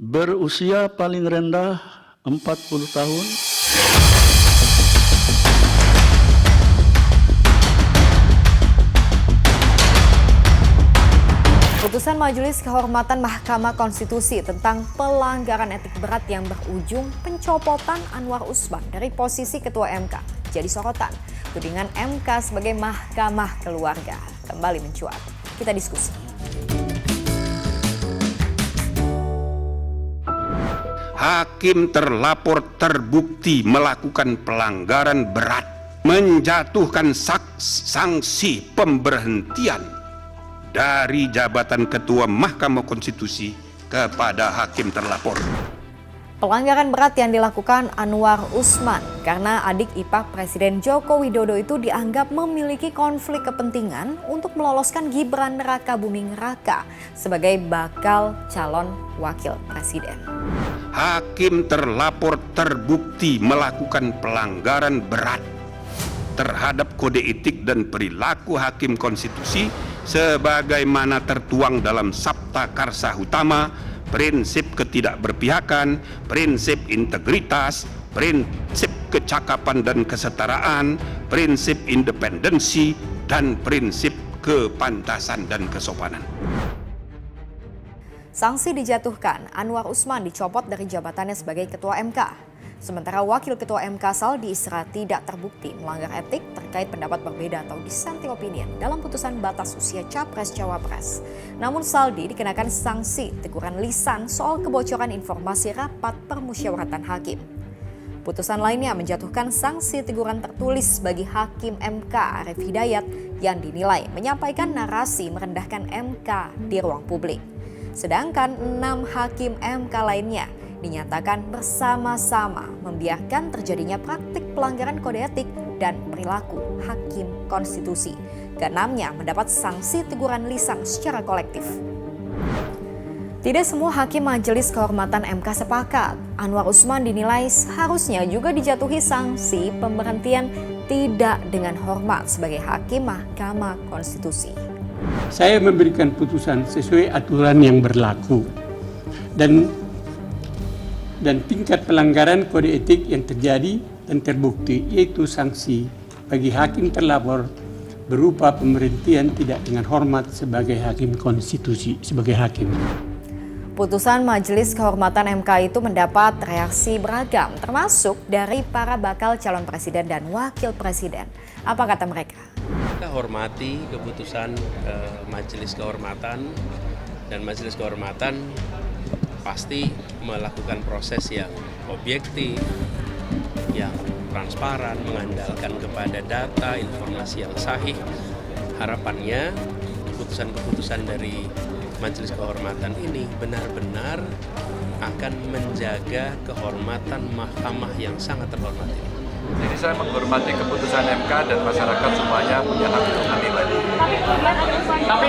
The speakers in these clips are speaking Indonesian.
berusia paling rendah 40 tahun. Putusan Majelis Kehormatan Mahkamah Konstitusi tentang pelanggaran etik berat yang berujung pencopotan Anwar Usman dari posisi Ketua MK jadi sorotan. Tudingan MK sebagai mahkamah keluarga kembali mencuat. Kita diskusi. Hakim terlapor terbukti melakukan pelanggaran berat, menjatuhkan sanksi pemberhentian dari jabatan Ketua Mahkamah Konstitusi kepada hakim terlapor. Pelanggaran berat yang dilakukan Anwar Usman karena adik ipar Presiden Joko Widodo itu dianggap memiliki konflik kepentingan untuk meloloskan Gibran Rakabuming Raka sebagai bakal calon wakil presiden. Hakim terlapor terbukti melakukan pelanggaran berat terhadap kode etik dan perilaku hakim konstitusi sebagaimana tertuang dalam Sabta Karsa Utama, prinsip ketidakberpihakan, prinsip integritas, prinsip kecakapan dan kesetaraan, prinsip independensi, dan prinsip kepantasan dan kesopanan. Sanksi dijatuhkan, Anwar Usman dicopot dari jabatannya sebagai Ketua MK. Sementara Wakil Ketua MK Saldi Isra tidak terbukti melanggar etik terkait pendapat berbeda atau dissenting opinion dalam putusan batas usia Capres-Cawapres. Namun Saldi dikenakan sanksi teguran lisan soal kebocoran informasi rapat permusyawaratan hakim. Putusan lainnya menjatuhkan sanksi teguran tertulis bagi Hakim MK Arief Hidayat yang dinilai menyampaikan narasi merendahkan MK di ruang publik. Sedangkan 6 hakim MK lainnya dinyatakan bersama-sama membiarkan terjadinya praktik pelanggaran kode etik dan perilaku hakim konstitusi. Keenamnya mendapat sanksi teguran lisan secara kolektif. Tidak semua hakim Majelis Kehormatan MK sepakat. Anwar Usman dinilai seharusnya juga dijatuhi sanksi pemberhentian tidak dengan hormat sebagai hakim Mahkamah Konstitusi. Saya memberikan putusan sesuai aturan yang berlaku dan tingkat pelanggaran kode etik yang terjadi dan terbukti, yaitu sanksi bagi hakim terlapor berupa pemberhentian tidak dengan hormat sebagai hakim konstitusi, sebagai hakim. Putusan Majelis Kehormatan MK itu mendapat reaksi beragam, termasuk dari para bakal calon presiden dan wakil presiden. Apa kata mereka? Kita hormati keputusan Majelis Kehormatan, dan Majelis Kehormatan pasti melakukan proses yang objektif, yang transparan, mengandalkan kepada data, informasi yang sahih. Harapannya keputusan-keputusan dari Majelis Kehormatan ini benar-benar akan menjaga kehormatan mahkamah yang sangat terhormat ini. Jadi saya menghormati keputusan MK dan masyarakat semuanya punya hak untuk menilai. Tapi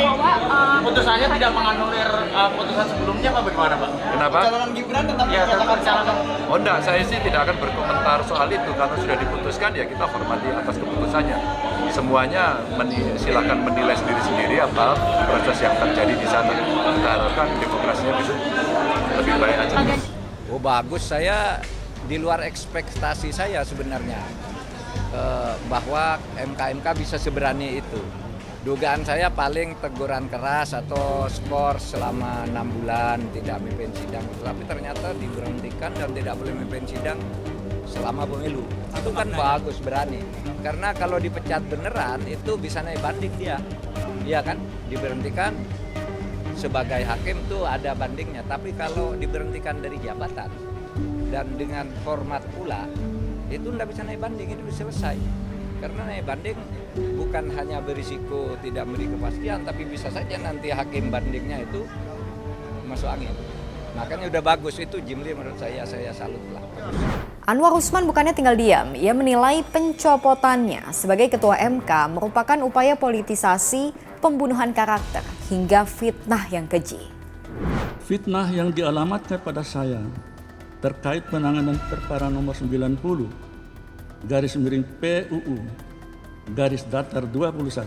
putusannya tidak menganulir putusan sebelumnya apa bagaimana, Pak? Kenapa? Calon Gibran tetap calon. Oh enggak, saya sih tidak akan berkomentar soal itu. Karena sudah diputuskan ya kita hormati atas keputusannya. Semuanya silakan menilai sendiri-sendiri apa proses yang terjadi di sana. Kita harapkan demokrasinya bisa lebih baik aja. Oh bagus, saya di luar ekspektasi saya sebenarnya bahwa MK bisa seberani itu. Dugaan saya paling teguran keras atau skor selama 6 bulan tidak memimpin sidang. Tapi ternyata diberhentikan dan tidak boleh memimpin sidang selama pemilu. Itu kan bagus, berani. Karena kalau dipecat beneran itu bisa naik banding dia. Iya kan? Diberhentikan sebagai hakim tuh ada bandingnya. Tapi kalau diberhentikan dari jabatan dan dengan format pula, itu tidak bisa naik banding, itu bisa selesai. Karena naik banding bukan hanya berisiko tidak memberi kepastian, tapi bisa saja nanti hakim bandingnya itu masuk angin. Makanya udah bagus itu, Jimli menurut saya salut lah. Anwar Usman bukannya tinggal diam, ia menilai pencopotannya sebagai Ketua MK merupakan upaya politisasi, pembunuhan karakter, hingga fitnah yang keji. Fitnah yang dialamatkan pada saya terkait penanganan perkara nomor 90 garis miring PUU garis datar 21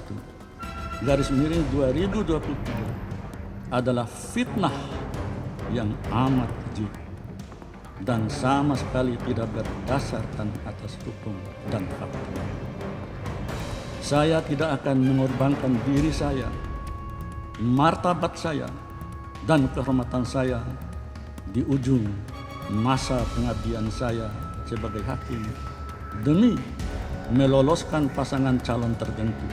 garis miring 2023 adalah fitnah yang amat wajib dan sama sekali tidak berdasarkan atas hukum dan fakta. Saya tidak akan mengorbankan diri saya, martabat saya, dan kehormatan saya di ujung masa pengabdian saya sebagai hakim demi meloloskan pasangan calon tertentu.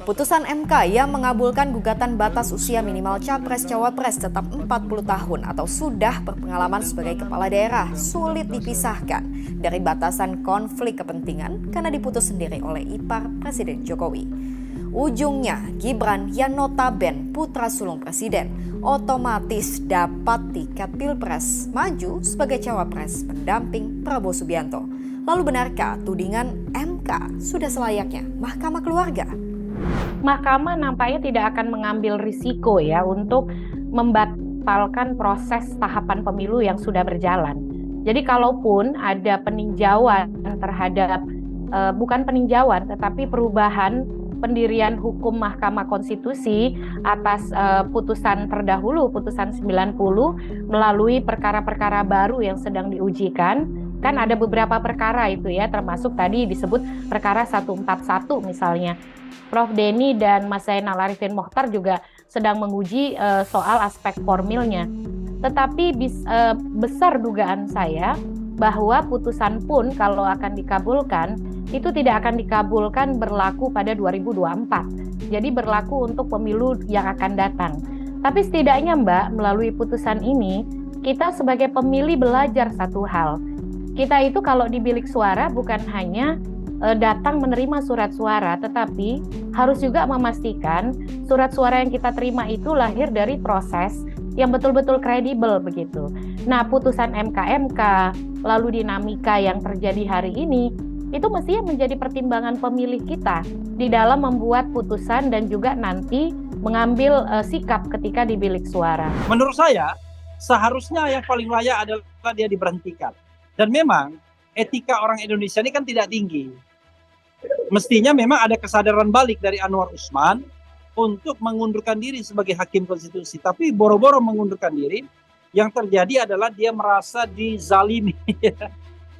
Putusan MK yang mengabulkan gugatan batas usia minimal Capres-Cawapres tetap 40 tahun atau sudah berpengalaman sebagai kepala daerah sulit dipisahkan dari batasan konflik kepentingan karena diputus sendiri oleh ipar Presiden Jokowi. Ujungnya, Gibran yang notaben putra sulung presiden otomatis dapat tiket pilpres maju sebagai cawapres pendamping Prabowo Subianto. Lalu benarkah tudingan MK sudah selayaknya Mahkamah Keluarga? Mahkamah nampaknya tidak akan mengambil risiko ya untuk membatalkan proses tahapan pemilu yang sudah berjalan. Jadi kalaupun ada peninjauan terhadap, bukan peninjauan tetapi perubahan pendirian hukum Mahkamah Konstitusi atas putusan terdahulu, putusan 90 melalui perkara-perkara baru yang sedang diujikan, kan ada beberapa perkara itu ya, termasuk tadi disebut perkara 141 misalnya. Prof. Denny dan Mas Zainal Arifin Mokhtar juga sedang menguji soal aspek formilnya. Tetapi besar dugaan saya bahwa putusan pun kalau akan dikabulkan, itu tidak akan dikabulkan berlaku pada 2024. Jadi berlaku untuk pemilu yang akan datang. Tapi setidaknya Mbak, melalui putusan ini, kita sebagai pemilih belajar satu hal. Kita itu kalau di bilik suara bukan hanya datang menerima surat suara, tetapi harus juga memastikan surat suara yang kita terima itu lahir dari proses yang betul-betul kredibel begitu. Nah, putusan MK, lalu dinamika yang terjadi hari ini, itu mestinya menjadi pertimbangan pemilih kita di dalam membuat putusan dan juga nanti mengambil sikap ketika di bilik suara. Menurut saya, seharusnya yang paling layak adalah dia diberhentikan. Dan memang etika orang Indonesia ini kan tidak tinggi. Mestinya memang ada kesadaran balik dari Anwar Usman untuk mengundurkan diri sebagai hakim konstitusi. Tapi boro-boro mengundurkan diri, yang terjadi adalah dia merasa dizalimi.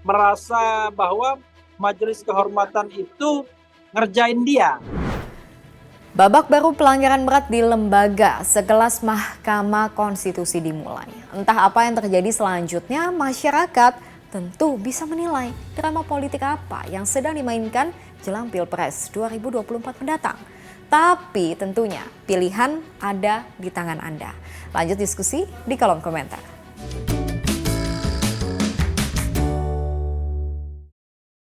Merasa bahwa majelis kehormatan itu ngerjain dia. Babak baru pelanggaran berat di lembaga sekelas Mahkamah Konstitusi dimulai. Entah apa yang terjadi selanjutnya, masyarakat tentu bisa menilai drama politik apa yang sedang dimainkan jelang Pilpres 2024 mendatang. Tapi tentunya pilihan ada di tangan Anda. Lanjut diskusi di kolom komentar.